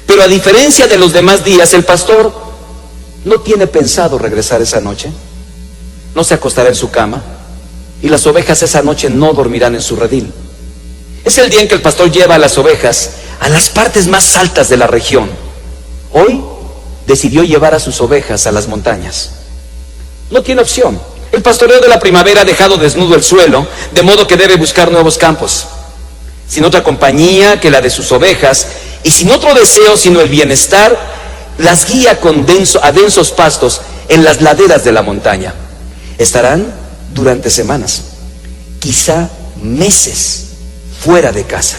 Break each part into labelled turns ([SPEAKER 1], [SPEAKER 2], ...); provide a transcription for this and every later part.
[SPEAKER 1] Pero a diferencia de los demás días, el pastor no tiene pensado regresar esa noche. No se acostará en su cama, y las ovejas esa noche no dormirán en su redil. Es el día en que el pastor lleva a las ovejas a las partes más altas de la región. Hoy decidió llevar a sus ovejas a las montañas. No tiene opción. El pastoreo de la primavera ha dejado desnudo el suelo, de modo que debe buscar nuevos campos. Sin otra compañía que la de sus ovejas, y sin otro deseo sino el bienestar, las guía a densos pastos en las laderas de la montaña. Estarán durante semanas, quizá meses, fuera de casa.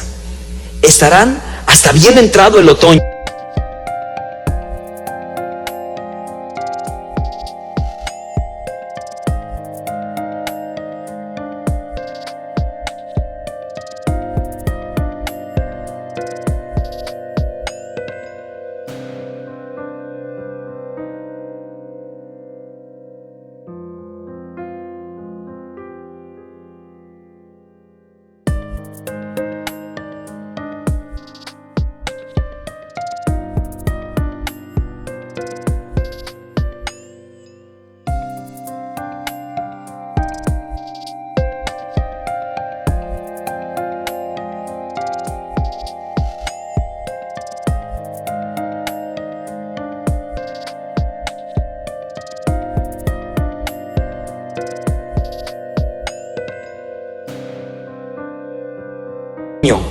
[SPEAKER 1] Estarán hasta bien entrado el otoño.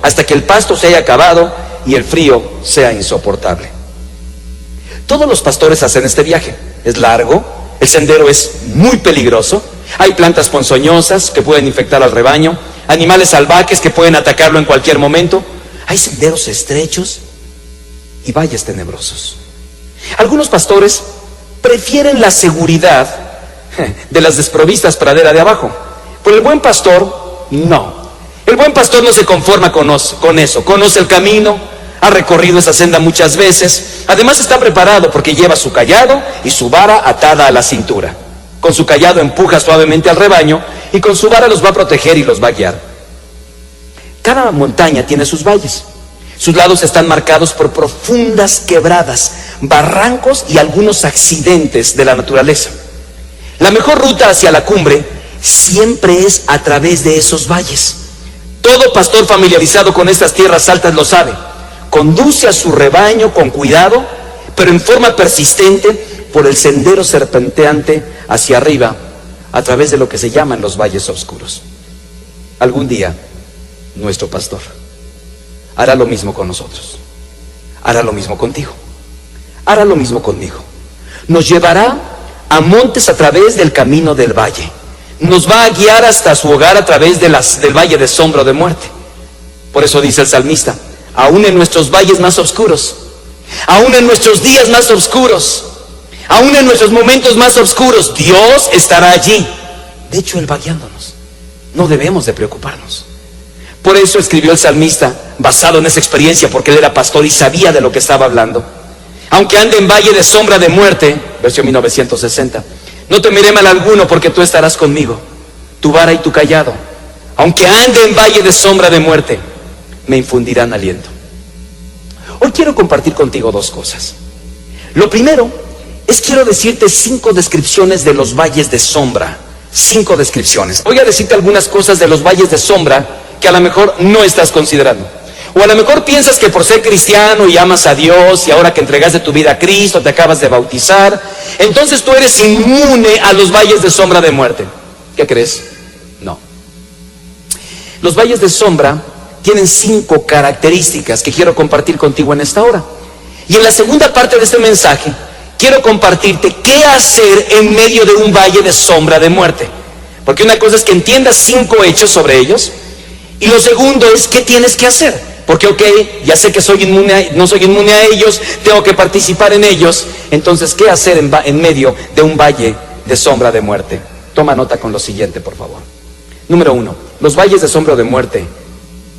[SPEAKER 1] Hasta que el pasto se haya acabado y el frío sea insoportable. Todos los pastores hacen este viaje. Es largo, el sendero es muy peligroso, hay plantas ponzoñosas que pueden infectar al rebaño, animales salvajes que pueden atacarlo en cualquier momento, hay senderos estrechos y valles tenebrosos. Algunos pastores prefieren la seguridad de las desprovistas praderas de abajo, pero el buen pastor no. El buen pastor no se conforma con eso, conoce el camino, ha recorrido esa senda muchas veces, además está preparado porque lleva su cayado y su vara atada a la cintura. Con su cayado empuja suavemente al rebaño y con su vara los va a proteger y los va a guiar. Cada montaña tiene sus valles, sus lados están marcados por profundas quebradas, barrancos y algunos accidentes de la naturaleza. La mejor ruta hacia la cumbre siempre es a través de esos valles. Todo pastor familiarizado con estas tierras altas lo sabe. Conduce a su rebaño con cuidado, pero en forma persistente por el sendero serpenteante hacia arriba, a través de lo que se llaman los valles oscuros. Algún día, nuestro pastor hará lo mismo con nosotros. Hará lo mismo contigo. Hará lo mismo conmigo. Nos llevará a montes a través del camino del valle. Nos va a guiar hasta su hogar a través del valle de sombra o de muerte. Por eso dice el salmista: aún en nuestros valles más oscuros, aún en nuestros días más oscuros, aún en nuestros momentos más oscuros, Dios estará allí. De hecho, Él va guiándonos. No debemos de preocuparnos. Por eso escribió el salmista, basado en esa experiencia, porque él era pastor y sabía de lo que estaba hablando. Aunque ande en valle de sombra de muerte, versión 1960, no temeré mal alguno porque tú estarás conmigo, tu vara y tu cayado, aunque ande en valle de sombra de muerte, me infundirán aliento. Hoy quiero compartir contigo dos cosas. Lo primero es quiero decirte 5 descripciones de los valles de sombra. 5 descripciones. Voy a decirte algunas cosas de los valles de sombra que a lo mejor no estás considerando. O a lo mejor piensas que por ser cristiano y amas a Dios y ahora que entregaste tu vida a Cristo, te acabas de bautizar, entonces tú eres inmune a los valles de sombra de muerte. ¿Qué crees? No. Los valles de sombra tienen 5 características que quiero compartir contigo en esta hora. Y en la segunda parte de este mensaje, quiero compartirte qué hacer en medio de un valle de sombra de muerte. Porque una cosa es que entiendas 5 hechos sobre ellos, y lo segundo es qué tienes que hacer. Porque ya sé que no soy inmune a ellos, tengo que participar en ellos. Entonces, ¿qué hacer en medio de un valle de sombra de muerte? Toma nota con lo siguiente, por favor. Número 1, los valles de sombra de muerte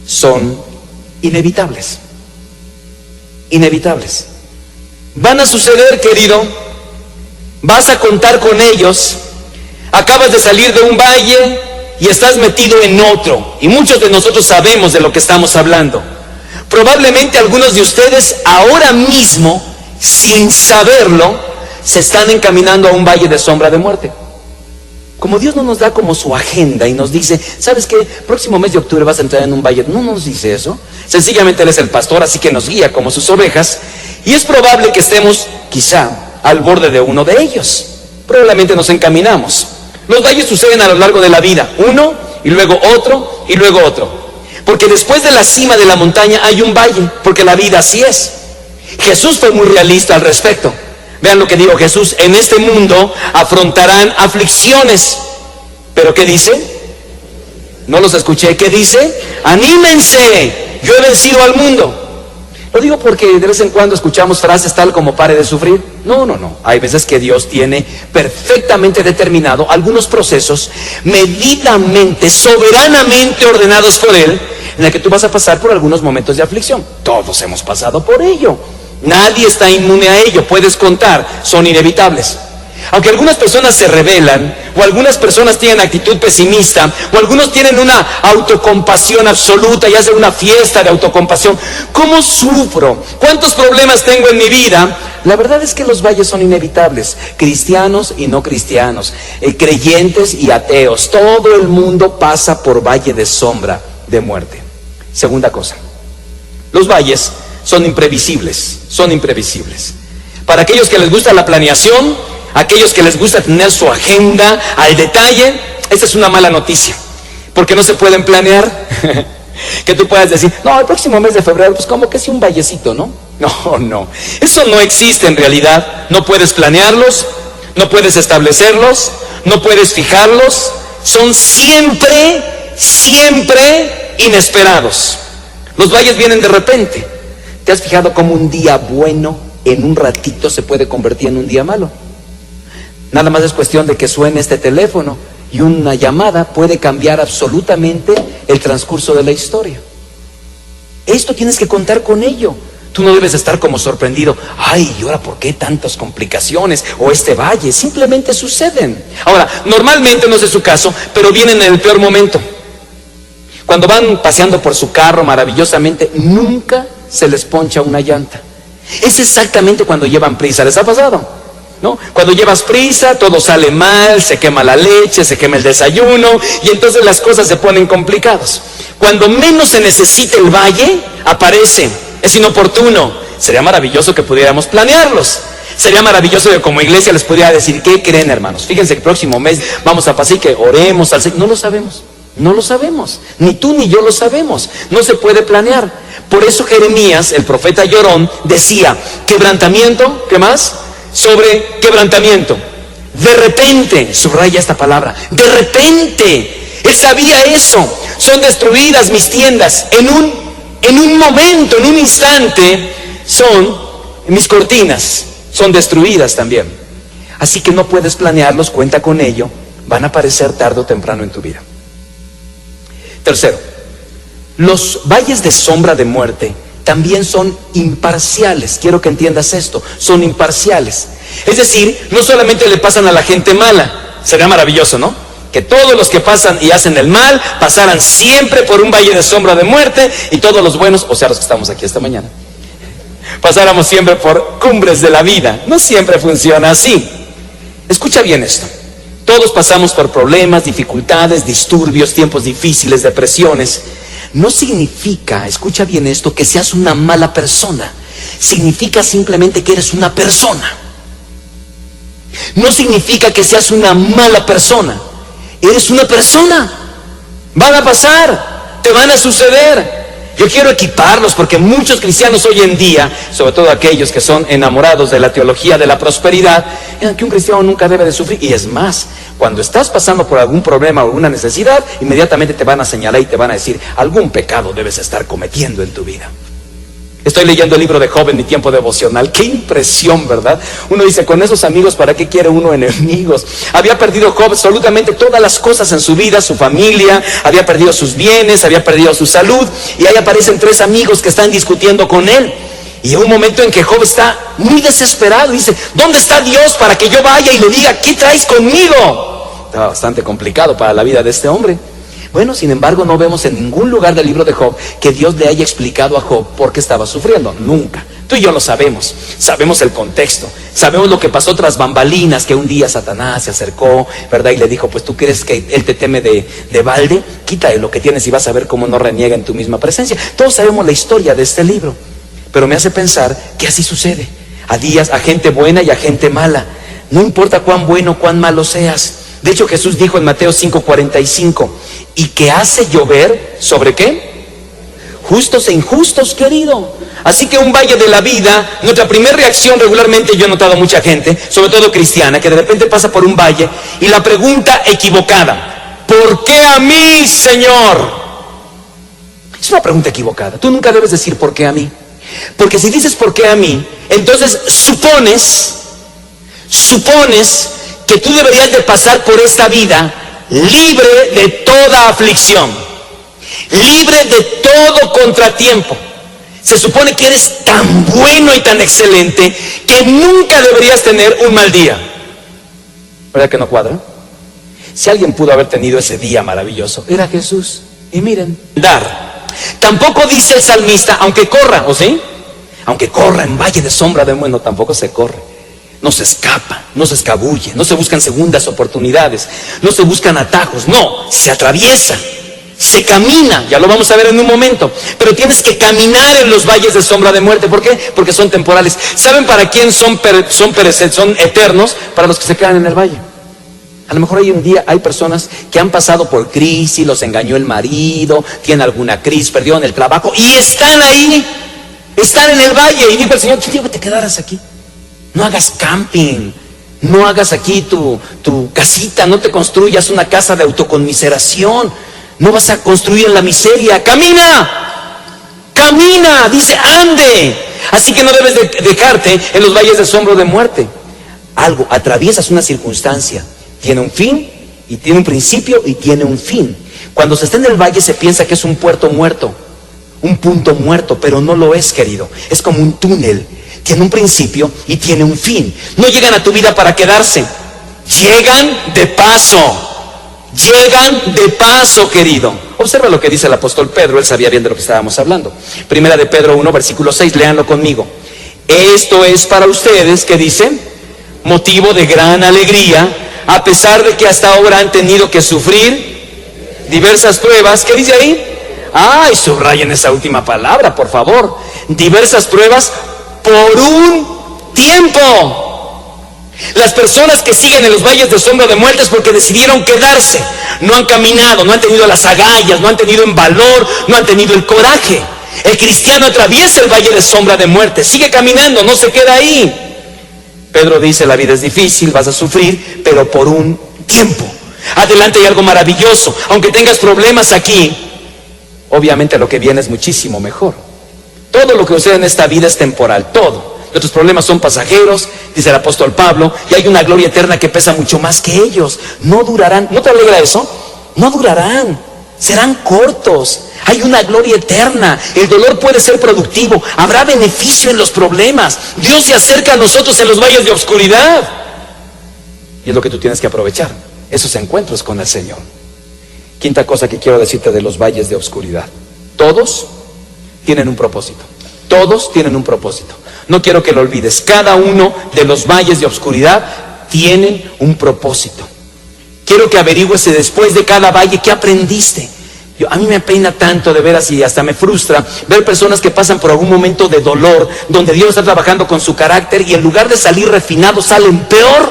[SPEAKER 1] son inevitables. Inevitables. Van a suceder, querido. Vas a contar con ellos. Acabas de salir de un valle y estás metido en otro. Y muchos de nosotros sabemos de lo que estamos hablando. probablemente algunos de ustedes ahora mismo, sin saberlo, se están encaminando a un valle de sombra de muerte. Como Dios no nos da como su agenda y nos dice, ¿sabes qué? Próximo mes de octubre vas a entrar en un valle. No nos dice eso. Sencillamente Él es el pastor, así que nos guía como sus ovejas. Y es probable que estemos, quizá, al borde de uno de ellos. Probablemente nos encaminamos. Los valles suceden a lo largo de la vida. Uno, y luego otro, y luego otro. Porque después de la cima de la montaña hay un valle, porque la vida así es. Jesús fue muy realista al respecto. Vean lo que dijo Jesús: en este mundo afrontarán aflicciones. ¿Pero qué dice? No los escuché. ¿Qué dice? Anímense, yo he vencido al mundo. Lo digo porque de vez en cuando escuchamos frases tal como pare de sufrir. No. Hay veces que Dios tiene perfectamente determinado algunos procesos medidamente, soberanamente ordenados por Él, en el que tú vas a pasar por algunos momentos de aflicción. Todos hemos pasado por ello. Nadie está inmune a ello, puedes contar, son inevitables. Aunque algunas personas se rebelan, o algunas personas tienen actitud pesimista, o algunos tienen una autocompasión absoluta y hacen una fiesta de autocompasión. ¿Cómo sufro? ¿Cuántos problemas tengo en mi vida? La verdad es que los valles son inevitables. Cristianos y no cristianos, creyentes y ateos, todo el mundo pasa por valle de sombra de muerte. Segunda cosa, los valles son imprevisibles, Para aquellos que les gusta la planeación, aquellos que les gusta tener su agenda al detalle, esta es una mala noticia, porque no se pueden planear. Que tú puedas decir, no, el próximo mes de febrero, pues como que sí un vallecito, ¿no? No, eso no existe en realidad. No puedes planearlos, no puedes establecerlos, no puedes fijarlos, son siempre inesperados. Los valles vienen de repente. ¿Te has fijado cómo un día bueno en un ratito se puede convertir en un día malo? Nada más es cuestión de que suene este teléfono y una llamada puede cambiar absolutamente el transcurso de la historia. Esto tienes que contar con ello. Tú no debes estar como sorprendido. Ay, ¿y ahora por qué tantas complicaciones? O este valle, simplemente suceden. Ahora, normalmente, no sé su caso, pero vienen en el peor momento. Cuando van paseando por su carro maravillosamente, nunca se les poncha una llanta. Es exactamente cuando llevan prisa. ¿Les ha pasado? ¿No? Cuando llevas prisa, todo sale mal, se quema la leche, se quema el desayuno, y entonces las cosas se ponen complicadas. Cuando menos se necesita el valle, aparece. Es inoportuno. Sería maravilloso que pudiéramos planearlos. Sería maravilloso que como iglesia les pudiera decir, ¿qué creen, hermanos? Fíjense que el próximo mes vamos a pasar y que oremos al Señor. No lo sabemos, ni tú ni yo lo sabemos, no se puede planear. Por eso Jeremías, el profeta llorón, decía, quebrantamiento, ¿qué más? Sobre quebrantamiento. De repente, subraya esta palabra, de repente, él sabía eso. Son destruidas mis tiendas, en un momento, en un instante, mis cortinas son destruidas también. Así que no puedes planearlos, cuenta con ello, van a aparecer tarde o temprano en tu vida. Tercero, los valles de sombra de muerte también son imparciales. Quiero que entiendas esto, son imparciales. Es decir, no solamente le pasan a la gente mala. Sería maravilloso, ¿no? Que todos los que pasan y hacen el mal pasaran siempre por un valle de sombra de muerte, y todos los buenos, o sea, los que estamos aquí esta mañana, pasáramos siempre por cumbres de la vida. No siempre funciona así. Escucha bien esto. Todos pasamos por problemas, dificultades, disturbios, tiempos difíciles, depresiones. No significa, escucha bien esto, que seas una mala persona. Significa simplemente que eres una persona. No significa que seas una mala persona. Eres una persona. Van a pasar, te van a suceder. Yo quiero equiparlos porque muchos cristianos hoy en día, sobre todo aquellos que son enamorados de la teología de la prosperidad, piensan que un cristiano nunca debe de sufrir. Y es más, cuando estás pasando por algún problema o alguna necesidad, inmediatamente te van a señalar y te van a decir, algún pecado debes estar cometiendo en tu vida. Estoy leyendo el libro de Job en mi tiempo devocional. Qué impresión, ¿verdad? Uno dice, con esos amigos, ¿para qué quiere uno enemigos? Había perdido Job absolutamente todas las cosas en su vida, su familia, había perdido sus bienes, había perdido su salud, y ahí aparecen 3 amigos que están discutiendo con él. Y hay un momento en que Job está muy desesperado y dice, ¿dónde está Dios para que yo vaya y le diga, ¿qué traes conmigo? Estaba bastante complicado para la vida de este hombre. Bueno, sin embargo, no vemos en ningún lugar del libro de Job que Dios le haya explicado a Job por qué estaba sufriendo. Nunca. Tú y yo lo sabemos. Sabemos el contexto. Sabemos lo que pasó tras bambalinas, que un día Satanás se acercó, ¿verdad? Y le dijo, pues tú crees que él te teme de balde, quítale lo que tienes y vas a ver cómo no reniega en tu misma presencia. Todos sabemos la historia de este libro. Pero me hace pensar que así sucede. A gente buena y a gente mala. No importa cuán bueno, cuán malo seas. De hecho, Jesús dijo en Mateo 5:45, ¿y que hace llover sobre qué? Justos e injustos, querido. Así que un valle de la vida, nuestra primera reacción regularmente, yo he notado mucha gente, sobre todo cristiana, que de repente pasa por un valle y la pregunta equivocada, ¿por qué a mí, Señor? Es una pregunta equivocada. Tú nunca debes decir ¿por qué a mí? Porque si dices ¿por qué a mí? Entonces supones que tú deberías de pasar por esta vida libre de toda aflicción, libre de todo contratiempo. Se supone que eres tan bueno y tan excelente que nunca deberías tener un mal día. ¿Verdad que no cuadra? Si alguien pudo haber tenido ese día maravilloso, era Jesús. Y miren, tampoco dice el salmista, aunque corra, ¿o sí? Aunque corra en valle de sombra de muerte, tampoco se corre. No se escapa, no se escabulle, no se buscan segundas oportunidades, no se buscan atajos, no, se atraviesa, se camina, ya lo vamos a ver en un momento, pero tienes que caminar en los valles de sombra de muerte. ¿Por qué? Porque son temporales. ¿Saben para quién son eternos? Para los que se quedan en el valle. A lo mejor hay un día, hay personas que han pasado por crisis, los engañó el marido, tienen alguna crisis, perdieron el trabajo y están ahí, están en el valle. Y dijo el Señor, quiero que te quedaras aquí. No hagas camping, no hagas aquí tu casita, no te construyas una casa de autoconmiseración, no vas a construir en la miseria. Camina, dice ande. Así que no debes dejarte en los valles de sombra de muerte. Atraviesas una circunstancia, tiene un fin y tiene un principio y tiene un fin. Cuando se está en el valle se piensa que es un puerto muerto, un punto muerto, pero no lo es, querido. Es como un túnel. Tiene un principio y tiene un fin. No llegan a tu vida para quedarse. Llegan de paso, querido. Observa lo que dice el apóstol Pedro. Él sabía bien de lo que estábamos hablando. Primera de Pedro 1, versículo 6. Léanlo conmigo. Esto es para ustedes, ¿qué dice? Motivo de gran alegría, a pesar de que hasta ahora han tenido que sufrir diversas pruebas. ¿Qué dice ahí? Ay, subrayen esa última palabra, por favor. Diversas pruebas por un tiempo. Las personas que siguen en los valles de sombra de muerte es porque decidieron quedarse. No han caminado, no han tenido las agallas, no han tenido el valor, no han tenido el coraje. El cristiano atraviesa el valle de sombra de muerte, sigue caminando, no se queda ahí. Pedro dice, la vida es difícil, vas a sufrir, pero por un tiempo. Adelante hay algo maravilloso. Aunque tengas problemas aquí, obviamente lo que viene es muchísimo mejor. Todo lo que sucede en esta vida es temporal, todo. Nuestros problemas son pasajeros, dice el apóstol Pablo, y hay una gloria eterna que pesa mucho más que ellos. No durarán. ¿No te alegra eso? No durarán, serán cortos. Hay una gloria eterna. El dolor puede ser productivo, habrá beneficio en los problemas. Dios se acerca a nosotros en los valles de oscuridad. Y es lo que tú tienes que aprovechar, esos encuentros con el Señor. Quinta cosa que quiero decirte de los valles de oscuridad. Todos tienen un propósito. Todos tienen un propósito. No quiero que lo olvides. Cada uno de los valles de oscuridad tienen un propósito. Quiero que averigües después de cada valle qué aprendiste. A mí me apena tanto de veras y hasta me frustra ver personas que pasan por algún momento de dolor, donde Dios está trabajando con su carácter y en lugar de salir refinados salen peor.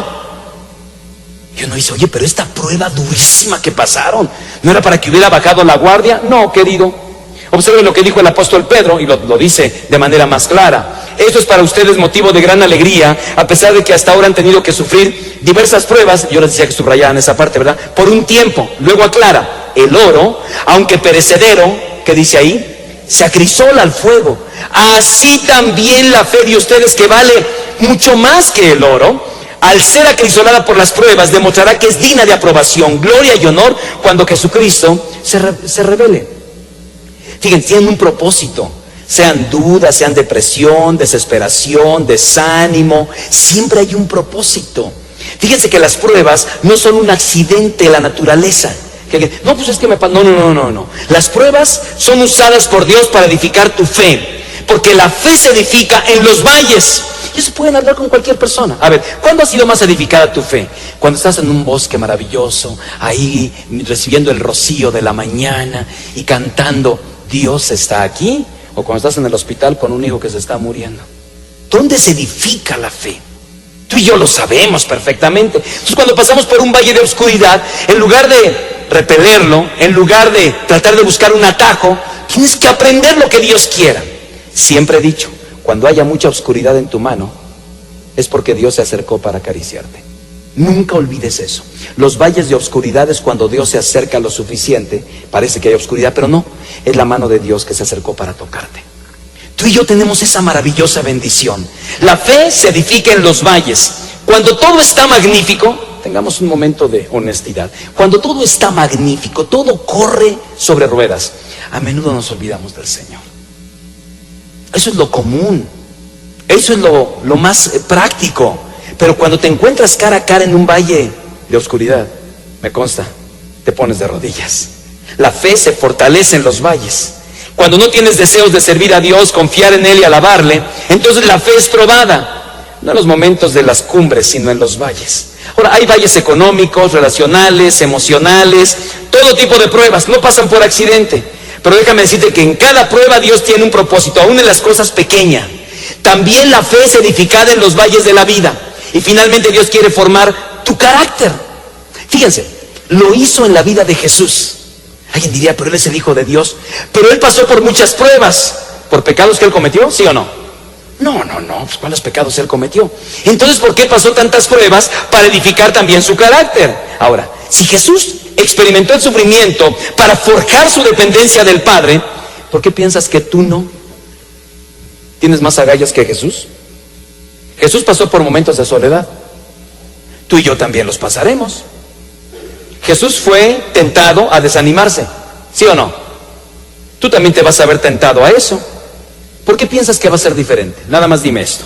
[SPEAKER 1] Y uno dice, oye, pero esta prueba durísima que pasaron, ¿no era para que hubiera bajado la guardia? No, querido. Observen lo que dijo el apóstol Pedro y lo dice de manera más clara. Esto es para ustedes motivo de gran alegría, a pesar de que hasta ahora han tenido que sufrir diversas pruebas. Yo les decía que subrayaban esa parte, ¿verdad? Por un tiempo. Luego aclara, el oro, aunque perecedero, ¿qué dice ahí? Se acrisola al fuego. Así también la fe de ustedes, que vale mucho más que el oro, al ser acrisolada por las pruebas, demostrará que es digna de aprobación, gloria y honor cuando Jesucristo se revele. Fíjense, tienen un propósito. Sean dudas, sean depresión, desesperación, desánimo, siempre hay un propósito. Fíjense que las pruebas no son un accidente de la naturaleza. No, pues es que no. Las pruebas son usadas por Dios para edificar tu fe, porque la fe se edifica en los valles. Y eso pueden hablar con cualquier persona. A ver, ¿cuándo ha sido más edificada tu fe? Cuando estás en un bosque maravilloso, ahí recibiendo el rocío de la mañana y cantando, Dios está aquí. O cuando estás en el hospital con un hijo que se está muriendo. ¿Dónde se edifica la fe? Tú y yo lo sabemos perfectamente. Entonces, cuando pasamos por un valle de oscuridad, en lugar de repelerlo, en lugar de tratar de buscar un atajo, tienes que aprender lo que Dios quiera. Siempre he dicho, cuando haya mucha oscuridad en tu mano, es porque Dios se acercó para acariciarte. Nunca olvides eso. Los valles de oscuridad es cuando Dios se acerca lo suficiente. Parece que hay oscuridad, pero no. Es la mano de Dios que se acercó para tocarte. Tú y yo tenemos esa maravillosa bendición. La fe se edifica en los valles. Cuando todo está magnífico, tengamos un momento de honestidad. Cuando todo está magnífico, todo corre sobre ruedas, a menudo nos olvidamos del Señor. Eso es lo común. Eso es lo más práctico. Pero cuando te encuentras cara a cara en un valle de oscuridad, me consta, te pones de rodillas. La fe se fortalece en los valles. Cuando no tienes deseos de servir a Dios, confiar en Él y alabarle, entonces la fe es probada. No en los momentos de las cumbres, sino en los valles. Ahora, hay valles económicos, relacionales, emocionales, todo tipo de pruebas, no pasan por accidente. Pero déjame decirte que en cada prueba Dios tiene un propósito, aún en las cosas pequeñas. También la fe es edificada en los valles de la vida. Y finalmente Dios quiere formar tu carácter. Fíjense, lo hizo en la vida de Jesús. Alguien diría, pero Él es el Hijo de Dios. Pero Él pasó por muchas pruebas. ¿Por pecados que Él cometió? ¿Sí o no? No, pues ¿cuáles pecados Él cometió? Entonces, ¿por qué pasó tantas pruebas? Para edificar también su carácter. Ahora, si Jesús experimentó el sufrimiento para forjar su dependencia del Padre, ¿por qué piensas que tú no? ¿Tienes más agallas que Jesús? Jesús pasó por momentos de soledad. Tú y yo también los pasaremos. Jesús fue tentado a desanimarse, ¿sí o no? Tú también te vas a ver tentado a eso. ¿Por qué piensas que va a ser diferente? Nada más dime esto.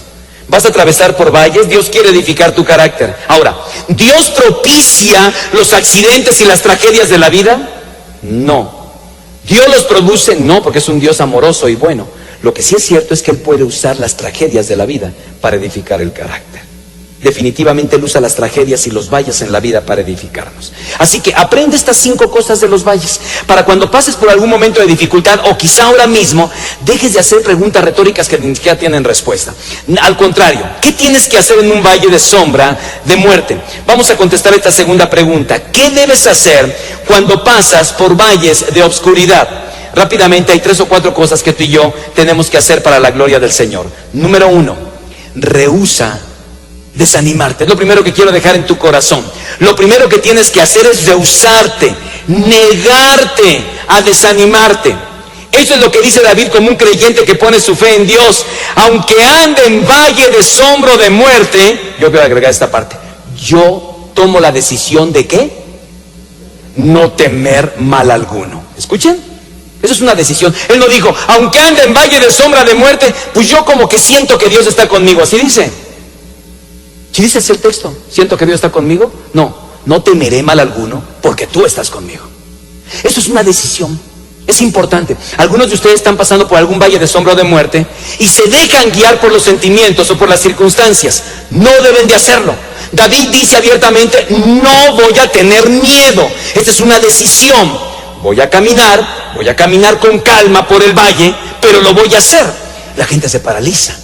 [SPEAKER 1] ¿Vas a atravesar por valles? Dios quiere edificar tu carácter. Ahora, ¿Dios propicia los accidentes y las tragedias de la vida? No. ¿Dios los produce? No, porque es un Dios amoroso y bueno. Lo que sí es cierto es que Él puede usar las tragedias de la vida para edificar el carácter. Definitivamente Él usa las tragedias y los valles en la vida para edificarnos. Así que aprende estas 5 cosas de los valles, para cuando pases por algún momento de dificultad, o quizá ahora mismo, dejes de hacer preguntas retóricas que ni siquiera tienen respuesta. Al contrario, ¿qué tienes que hacer en un valle de sombra, de muerte? Vamos a contestar esta segunda pregunta. ¿Qué debes hacer cuando pasas por valles de obscuridad? Rápidamente, hay 3 o 4 cosas que tú y yo tenemos que hacer para la gloria del Señor. Número 1, rehúsa desanimarte. Es lo primero que quiero dejar en tu corazón. Lo primero que tienes que hacer es rehusarte, negarte a desanimarte. Eso es lo que dice David como un creyente que pone su fe en Dios. Aunque ande en valle de sombra de muerte, yo quiero agregar esta parte, yo tomo la decisión de ¿qué? No temer mal alguno. ¿Escuchen? Eso es una decisión. Él no dijo, aunque ande en valle de sombra de muerte, pues yo como que siento que Dios está conmigo. Así dice. ¿Sí dice así el texto? ¿Siento que Dios está conmigo? No temeré mal alguno porque tú estás conmigo. Eso es una decisión. Es importante. Algunos de ustedes están pasando por algún valle de sombra o de muerte y se dejan guiar por los sentimientos o por las circunstancias. No deben de hacerlo. David dice abiertamente, no voy a tener miedo. Esta es una decisión. Voy a caminar con calma por el valle, pero lo voy a hacer. La gente se paraliza.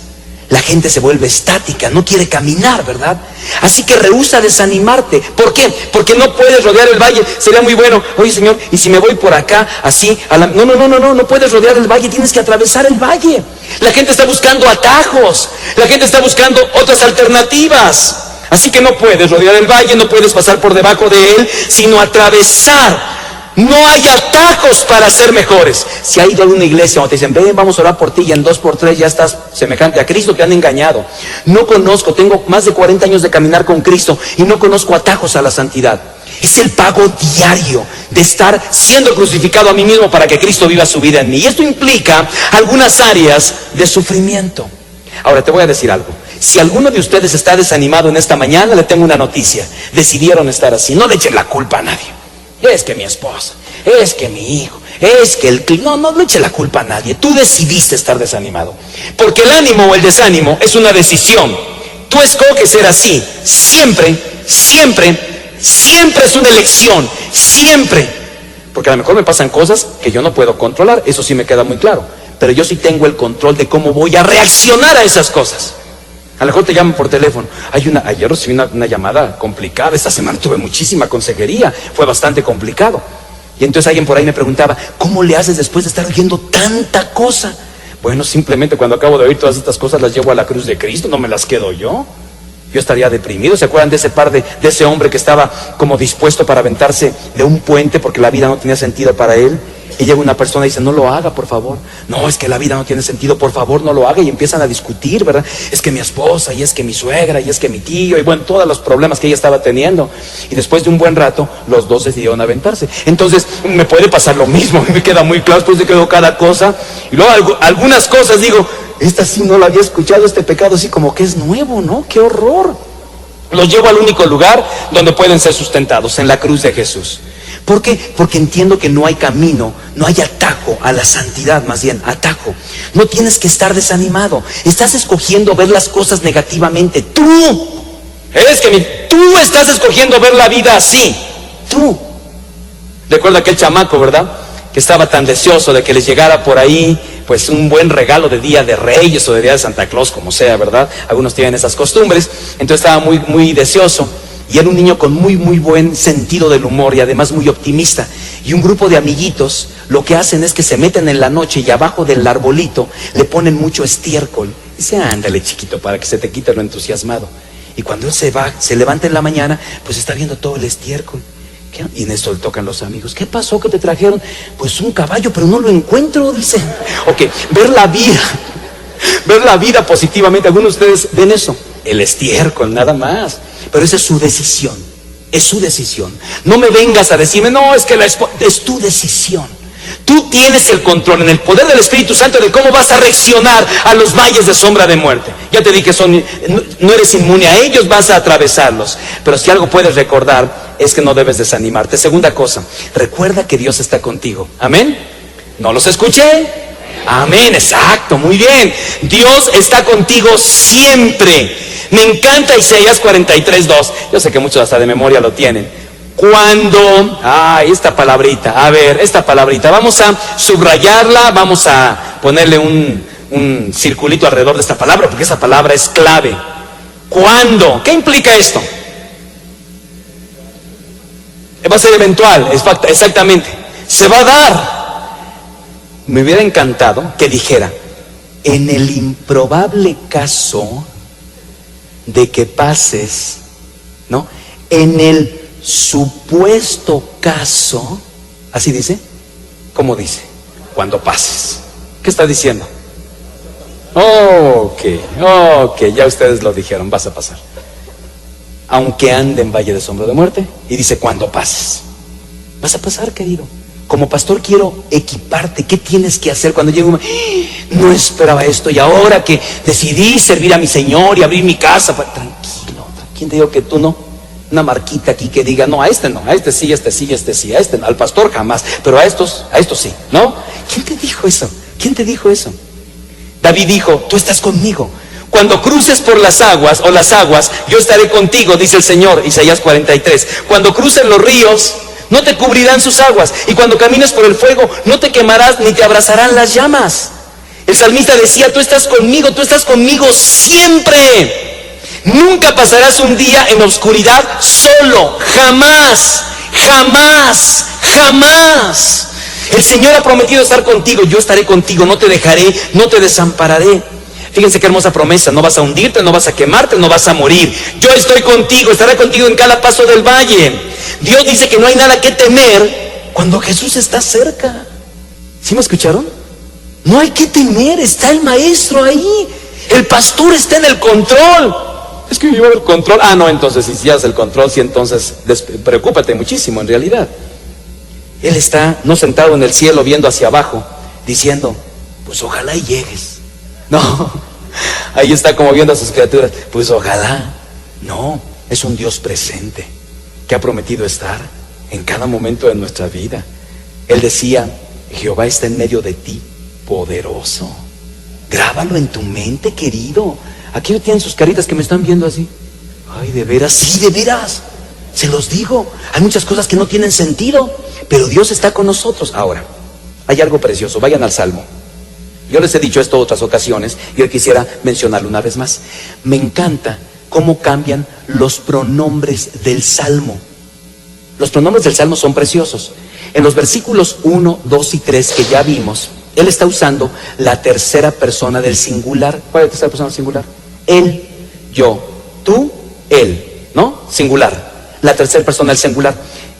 [SPEAKER 1] La gente se vuelve estática, no quiere caminar, ¿verdad? Así que rehúsa desanimarte. ¿Por qué? Porque no puedes rodear el valle. Sería muy bueno, oye Señor, ¿y si me voy por acá, así? No puedes rodear el valle, tienes que atravesar el valle. La gente está buscando atajos, la gente está buscando otras alternativas. Así que no puedes rodear el valle, no puedes pasar por debajo de él, sino atravesar. No hay atajos para ser mejores. Si hay ido a una iglesia donde te dicen, ven, vamos a orar por ti, y en 2 por 3 ya estás semejante a Cristo, te han engañado. No conozco, tengo más de 40 años de caminar con Cristo y no conozco atajos a la santidad. Es el pago diario de estar siendo crucificado a mí mismo para que Cristo viva su vida en mí. Y esto implica algunas áreas de sufrimiento. Ahora te voy a decir algo. Si alguno de ustedes está desanimado en esta mañana, le tengo una noticia. Decidieron estar así. No le echen la culpa a nadie. es que mi esposa, es que mi hijo, es que el clima. No le eche la culpa a nadie. Tú decidiste estar desanimado. Porque el ánimo o el desánimo es una decisión. Tú escoges ser así. Siempre, siempre, siempre es una elección. Siempre. Porque a lo mejor me pasan cosas que yo no puedo controlar. Eso sí me queda muy claro. Pero yo sí tengo el control de cómo voy a reaccionar a esas cosas. A lo mejor te llaman por teléfono. Ayer recibí una llamada complicada. Esta semana tuve muchísima consejería. Fue bastante complicado. Y entonces alguien por ahí me preguntaba, ¿cómo le haces después de estar oyendo tanta cosa? Bueno, simplemente cuando acabo de oír todas estas cosas las llevo a la cruz de Cristo. No me las quedo yo. Yo estaría deprimido. ¿Se acuerdan de ese hombre que estaba como dispuesto para aventarse de un puente porque la vida no tenía sentido para él? Y llega una persona y dice, no lo haga, por favor. No, es que la vida no tiene sentido, por favor, no lo haga. Y empiezan a discutir, ¿verdad? Es que mi esposa, y es que mi suegra, y es que mi tío, y bueno, todos los problemas que ella estaba teniendo. Y después de un buen rato, los dos decidieron aventarse. Entonces, me puede pasar lo mismo. Me queda muy claro, después de que veo cada cosa. Y luego algunas cosas digo, esta sí no la había escuchado, este pecado así como que es nuevo, ¿no? ¡Qué horror! Los llevo al único lugar donde pueden ser sustentados, en la cruz de Jesús. ¿Por qué? Porque entiendo que no hay camino, no hay atajo a la santidad, más bien, atajo. No tienes que estar desanimado. Estás escogiendo ver las cosas negativamente. Tú estás escogiendo ver la vida así. Tú. Recuerda aquel chamaco, ¿verdad? Que estaba tan deseoso de que les llegara por ahí, pues un buen regalo de Día de Reyes o de Día de Santa Claus, como sea, ¿verdad? Algunos tienen esas costumbres. Entonces estaba muy, muy deseoso. Y era un niño con muy, muy buen sentido del humor y además muy optimista. Y un grupo de amiguitos lo que hacen es que se meten en la noche y abajo del arbolito le ponen mucho estiércol. Dice, ándale chiquito, para que se te quite lo entusiasmado. Y cuando él se levanta en la mañana, pues está viendo todo el estiércol. Y en esto le tocan los amigos. ¿Qué pasó que te trajeron? Pues un caballo, pero no lo encuentro, dice. Ok, ver la vida positivamente. ¿Algunos de ustedes ven eso? El estiércol, nada más. Pero esa es su decisión. Es su decisión. No me vengas a decirme, no, es que es tu decisión. Tú tienes el control en el poder del Espíritu Santo de cómo vas a reaccionar a los valles de sombra de muerte. Ya te dije que no eres inmune a ellos, vas a atravesarlos. Pero si algo puedes recordar es que no debes desanimarte. Segunda cosa, recuerda que Dios está contigo. ¿Amén? ¿No los escuché? Amén, exacto, muy bien. Dios está contigo siempre. Me encanta Isaías 43:2. Yo sé que muchos hasta de memoria lo tienen. Cuando, esta palabrita, vamos a subrayarla, vamos a ponerle un circulito alrededor de esta palabra, porque esa palabra es clave. ¿Cuándo? ¿Qué implica esto? Va a ser eventual, exactamente. Se va a dar. Me hubiera encantado que dijera, en el improbable caso de que pases, ¿no? En el supuesto caso, así dice. ¿Cómo dice? Cuando pases. ¿Qué está diciendo? Ok, ya ustedes lo dijeron, vas a pasar. Aunque ande en valle de sombra de muerte, y dice cuando pases. Vas a pasar, querido. Como pastor quiero equiparte. ¿Qué tienes que hacer cuando llegue un... No esperaba esto y ahora que decidí servir a mi Señor y abrir mi casa, tranquilo, ¿quién te dijo que tú no? Una marquita aquí que diga, no, a este no, a este sí, a este sí, a este sí, a este no, al pastor jamás, pero a estos sí, ¿no? ¿Quién te dijo eso? ¿Quién te dijo eso? David dijo, tú estás conmigo. Cuando cruces por las aguas o las aguas, yo estaré contigo, dice el Señor, Isaías 43. Cuando cruces los ríos, no te cubrirán sus aguas. Y cuando camines por el fuego, no te quemarás ni te abrazarán las llamas. El salmista decía, tú estás conmigo siempre. Nunca pasarás un día en oscuridad solo. Jamás, jamás, jamás. El Señor ha prometido estar contigo. Yo estaré contigo, no te dejaré, no te desampararé. Fíjense qué hermosa promesa. No vas a hundirte, no vas a quemarte, no vas a morir. Yo estoy contigo, estaré contigo en cada paso del valle. Dios dice que no hay nada que temer cuando Jesús está cerca. ¿Sí me escucharon? No hay que temer, está el maestro ahí. El pastor está en el control. Es que yo llevo el control. No, entonces si ya es el control, sí, entonces preocúpate muchísimo en realidad. Él está no sentado en el cielo viendo hacia abajo, diciendo, pues ojalá y llegues. No, ahí está como viendo a sus criaturas, pues ojalá. No, es un Dios presente que ha prometido estar. en cada momento de nuestra vida. Él decía: Jehová está en medio de ti, poderoso. Grábalo en tu mente, querido. Aquí tienen sus caritas que me están viendo así. Ay, de veras, sí, de veras. Se los digo, hay muchas cosas que no tienen sentido, pero Dios está con nosotros. Ahora, hay algo precioso, vayan al Salmo. Yo les he dicho esto en otras ocasiones y hoy quisiera mencionarlo una vez más. Me encanta cómo cambian los pronombres del Salmo. Los pronombres del Salmo son preciosos. En los versículos 1, 2 y 3 que ya vimos, él está usando la tercera persona del singular. ¿Cuál es la tercera persona del singular? Él, yo, tú, él, ¿no? Singular. La tercera persona del singular.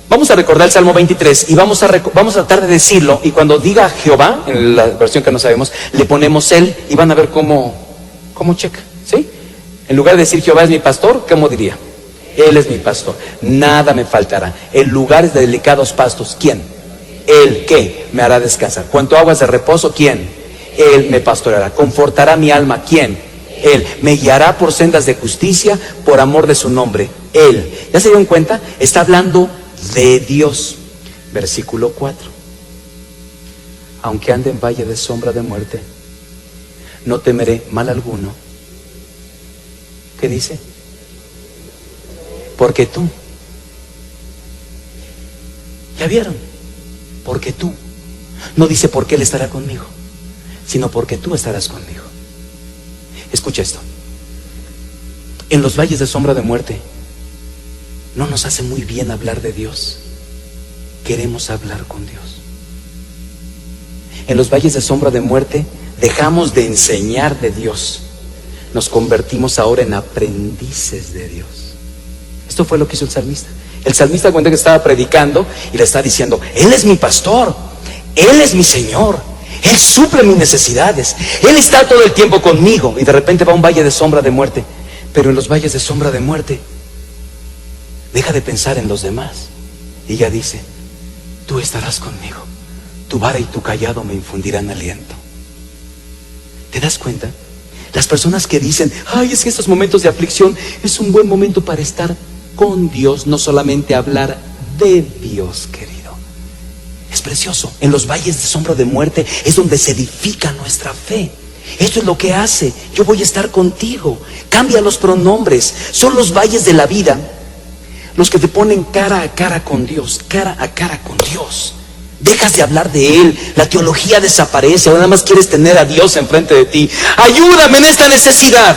[SPEAKER 1] Vamos a recordar el Salmo 23 y vamos a tratar de decirlo, y cuando diga Jehová, en la versión que no sabemos, le ponemos él y van a ver cómo checa, ¿sí? En lugar de decir Jehová es mi pastor, ¿cómo diría? Él es mi pastor, nada me faltará. En lugares de delicados pastos, ¿quién? Él, ¿qué? Me hará descansar. Junto a aguas de reposo, ¿quién? Él me pastoreará. Confortará mi alma, ¿quién? Él. Me guiará por sendas de justicia por amor de su nombre. Él. ¿Ya se dieron cuenta? Está hablando de Dios. Versículo 4. Aunque ande en valle de sombra de muerte, no temeré mal alguno. ¿Qué dice? Porque tú. ¿Ya vieron? Porque tú. No dice porque Él estará conmigo, sino porque tú estarás conmigo. Escucha esto. En los valles de sombra de muerte no nos hace muy bien hablar de Dios. Queremos hablar con Dios. En los valles de sombra de muerte dejamos de enseñar de Dios. Nos convertimos ahora en aprendices de Dios. Esto fue lo que hizo el salmista. El salmista cuenta que estaba predicando y le está diciendo: Él es mi pastor, Él es mi Señor, Él suple mis necesidades, Él está todo el tiempo conmigo. Y de repente va a un valle de sombra de muerte. Pero en los valles de sombra de muerte deja de pensar en los demás y ya dice: tú estarás conmigo, tu vara y tu callado me infundirán aliento. ¿Te das cuenta? Las personas que dicen: ay, es que estos momentos de aflicción es un buen momento para estar con Dios, no solamente hablar de Dios, querido. Es precioso. En los valles de sombra de muerte es donde se edifica nuestra fe. Esto es lo que hace: yo voy a estar contigo. Cambia los pronombres. Son los valles de la vida los que te ponen cara a cara con Dios, cara a cara con Dios. Dejas de hablar de Él, la teología desaparece, ahora nada más quieres tener a Dios enfrente de ti. Ayúdame en esta necesidad,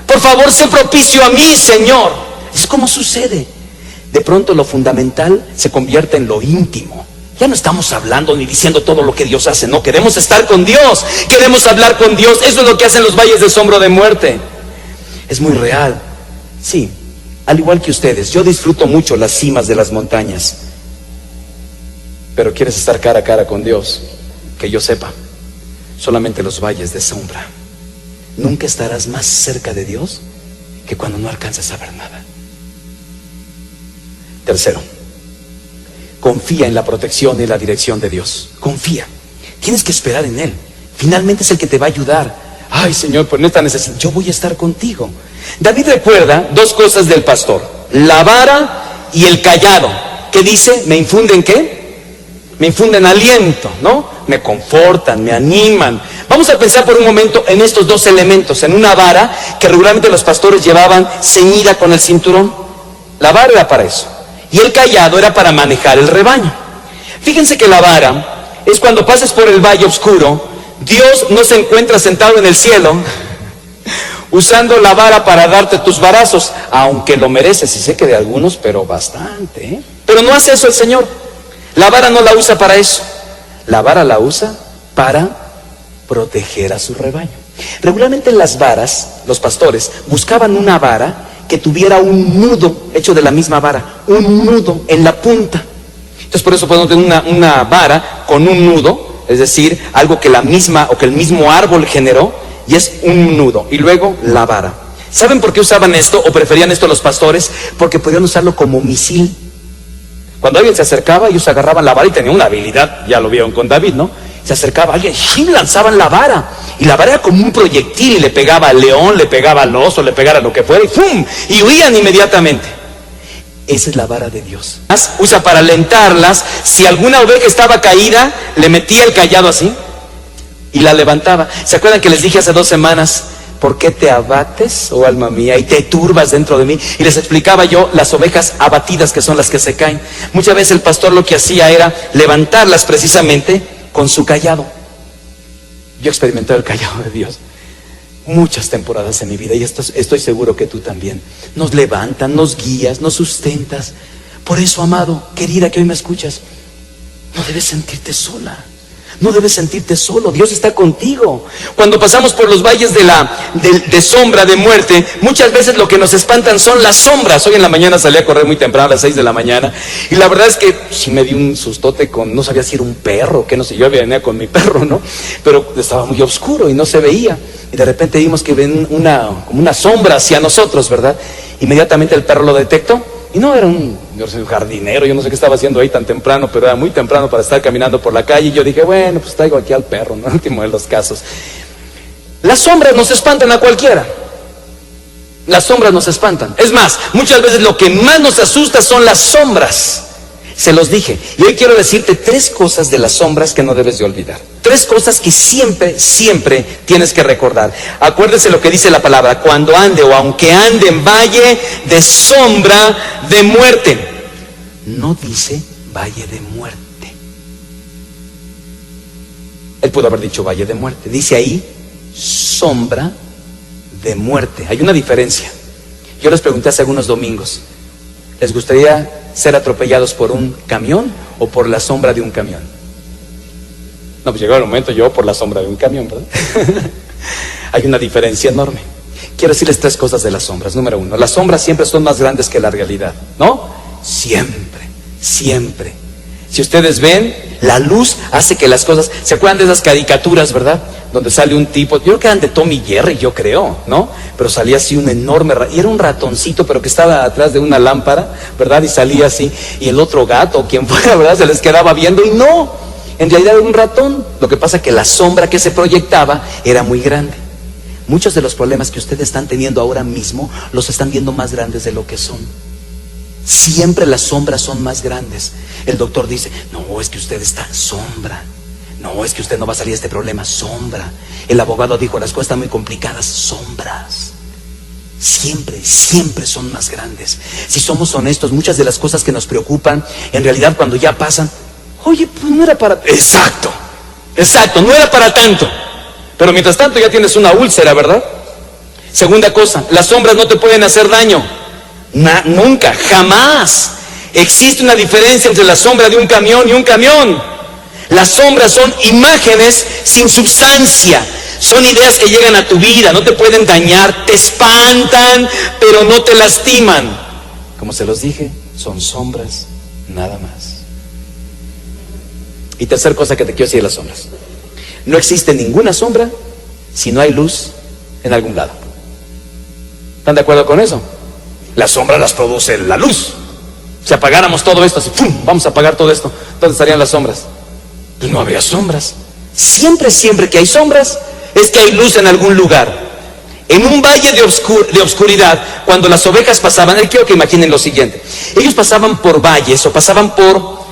[SPEAKER 1] por favor, sé propicio a mí, Señor. Es como sucede. De pronto lo fundamental se convierte en lo íntimo. Ya no estamos hablando ni diciendo todo lo que Dios hace, no, queremos estar con Dios, queremos hablar con Dios. Eso es lo que hacen los valles de sombra de muerte. Es muy real. Sí, al igual que ustedes, yo disfruto mucho las cimas de las montañas. Pero quieres estar cara a cara con Dios, que yo sepa, solamente los valles de sombra. Nunca estarás más cerca de Dios que cuando no alcanzas a ver nada. Tercero, confía en la protección y la dirección de Dios. Confía. Tienes que esperar en Él. Finalmente es el que te va a ayudar. Ay, Señor, por esta necesidad, yo voy a estar contigo. David recuerda dos cosas del pastor: la vara y el callado. ¿Qué dice? ¿Me infunden qué? Me infunden aliento, ¿no? Me confortan, me animan. Vamos a pensar por un momento en estos dos elementos. En una vara que regularmente los pastores llevaban ceñida con el cinturón. La vara era para eso. Y el callado era para manejar el rebaño. Fíjense que la vara es cuando pases por el valle oscuro. Dios no se encuentra sentado en el cielo usando la vara para darte tus varazos, aunque lo mereces, y sé que de algunos, pero bastante, ¿eh? Pero no hace eso el Señor. La vara no la usa para eso. La vara la usa para proteger a su rebaño. Regularmente en las varas, los pastores buscaban una vara que tuviera un nudo hecho de la misma vara, un nudo en la punta. Entonces por eso podemos tener una vara con un nudo, es decir, algo que la misma o que el mismo árbol generó, y es un nudo. Y luego la vara. ¿Saben por qué usaban esto o preferían esto los pastores? Porque podían usarlo como misil. Cuando alguien se acercaba, ellos agarraban la vara y tenían una habilidad, ya lo vieron con David, ¿no? Se acercaba a alguien y lanzaban la vara. Y la vara era como un proyectil y le pegaba al león, le pegaba al oso, le pegara lo que fuera y ¡fum! Y huían inmediatamente. Esa es la vara de Dios. Usa para alentarlas. Si alguna oveja estaba caída, le metía el cayado así y la levantaba. ¿Se acuerdan que les dije hace 2 semanas? ¿Por qué te abates, oh alma mía, y te turbas dentro de mí? Y les explicaba yo las ovejas abatidas, que son las que se caen. Muchas veces el pastor lo que hacía era levantarlas precisamente con su cayado. Yo he experimentado el cayado de Dios muchas temporadas en mi vida, y estoy seguro que tú también. Nos levantan, nos guías, nos sustentas. Por eso, amado, querida, que hoy me escuchas, no debes sentirte sola. No debes sentirte solo, Dios está contigo. Cuando pasamos por los valles de sombra, de muerte, muchas veces lo que nos espantan son las sombras. Hoy en la mañana salí a correr muy temprano, a las 6 de la mañana, y la verdad es que sí me di un sustote no sabía si era un perro, que no sé, yo venía con mi perro, ¿no? Pero estaba muy oscuro y no se veía, y de repente vimos que ven como una sombra hacia nosotros, ¿verdad? Inmediatamente el perro lo detectó. Y no era un jardinero, yo no sé qué estaba haciendo ahí tan temprano, pero era muy temprano para estar caminando por la calle. Y yo dije, bueno, pues traigo aquí al perro, ¿no? En el último de los casos. Las sombras nos espantan a cualquiera. Las sombras nos espantan. Es más, muchas veces lo que más nos asusta son las sombras. Se los dije. Y hoy quiero decirte 3 cosas de las sombras que no debes de olvidar. 3 cosas que siempre, siempre tienes que recordar. Acuérdese lo que dice la palabra: cuando ande o aunque ande en valle de sombra de muerte. No dice valle de muerte. Él pudo haber dicho valle de muerte. Dice ahí sombra de muerte. Hay una diferencia. Yo les pregunté hace algunos domingos: ¿les gustaría ser atropellados por un camión o por la sombra de un camión? No, pues llegó el momento, yo por la sombra de un camión, ¿verdad? Hay una diferencia enorme. Quiero decirles 3 cosas de las sombras. Número 1, las sombras siempre son más grandes que la realidad, ¿no? Siempre, siempre. Si ustedes ven, la luz hace que las cosas... ¿Se acuerdan de esas caricaturas, verdad? Donde sale un tipo, yo creo que eran de Tom y Jerry, yo creo, ¿no? Pero salía así un enorme, y era un ratoncito, pero que estaba atrás de una lámpara, ¿verdad? Y salía así, y el otro gato, o quien fuera, ¿verdad? Se les quedaba viendo, y no, en realidad era un ratón. Lo que pasa es que la sombra que se proyectaba era muy grande. Muchos de los problemas que ustedes están teniendo ahora mismo, los están viendo más grandes de lo que son. Siempre las sombras son más grandes. El doctor dice, no, es que usted está en sombra. No, es que usted no va a salir de este problema, sombra. El abogado dijo, las cosas están muy complicadas, sombras. Siempre, siempre son más grandes. Si somos honestos, muchas de las cosas que nos preocupan, en realidad cuando ya pasan, oye, pues no era para... Exacto, no era para tanto. Pero mientras tanto ya tienes una úlcera, ¿verdad? Segunda cosa, las sombras no te pueden hacer daño. Nunca, jamás. Existe una diferencia entre la sombra de un camión y un camión. Las sombras son imágenes sin substancia. Son ideas que llegan a tu vida, no te pueden dañar, te espantan, pero no te lastiman. Como se los dije, son sombras, nada más. Y tercera cosa que te quiero decir de las sombras: no existe ninguna sombra si no hay luz en algún lado. ¿Están de acuerdo con eso? Las sombras las produce la luz. Si apagáramos todo esto, así, ¡pum!, vamos a apagar todo esto, ¿dónde estarían las sombras? Pues no habría sombras. Siempre, siempre que hay sombras, es que hay luz en algún lugar. En un valle de oscuridad, cuando las ovejas pasaban, quiero que imaginen lo siguiente: ellos pasaban por valles o pasaban por...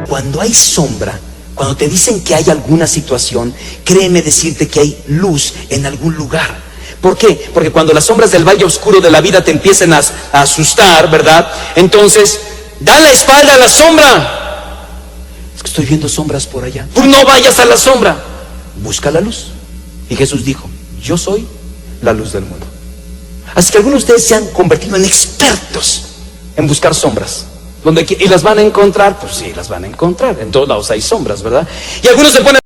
[SPEAKER 1] Cuando hay sombra, cuando te dicen que hay alguna situación, créeme decirte que hay luz en algún lugar. ¿Por qué? Porque cuando las sombras del valle oscuro de la vida te empiecen a asustar, ¿verdad? Entonces, da la espalda a la sombra. Es que estoy viendo sombras por allá. Tú no vayas a la sombra, busca la luz. Y Jesús dijo, yo soy la luz del mundo. Así que algunos de ustedes se han convertido en expertos en buscar sombras. ¿Y las van a encontrar? Pues sí, las van a encontrar. En todos lados hay sombras, ¿verdad? Y algunos se ponen